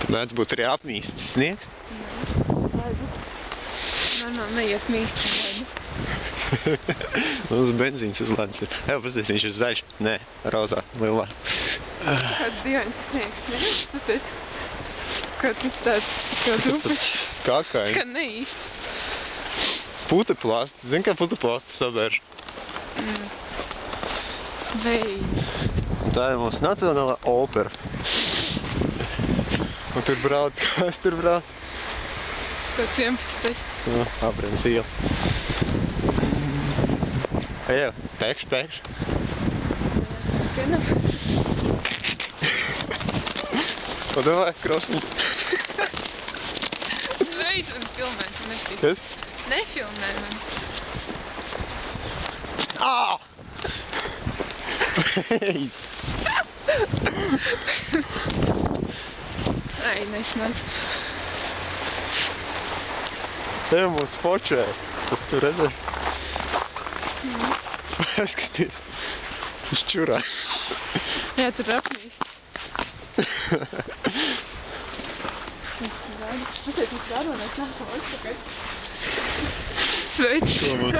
Tur mēdz būt arī apmīstis sniegs. Normāli neiet mīst un ledu. Mums benzīns uz ledus ir. Evo, pasties, viņš ir zaļš. Nē, rozā, lilā. Kāds dievains sniegs, ne? Pasties. Kāds viņš tāds, kā dupiņš. Kākaini. Kā neīsts. Puteplasts. Zini, kā puteplasts sabērš? Vei. Tā ir mūsu nacionālā opera. Un tur brauc, kas tur brauc? Kāds 11. Nu, aprēns iela. Ej, pēkšņ. Ganam. Padavāj, krosni. Beidz man filmēt, man nefilmē. Kas? Nefilmē man. Ā! Beidz! Ai, nesmaz. Ej, mūs fočē. Tas tu redzēji? Paskaties. Viņš čurā. Jā, tur apmīst. Pasēs, viņš dārunās nākamā atpakaļ. Sveic! Ko man?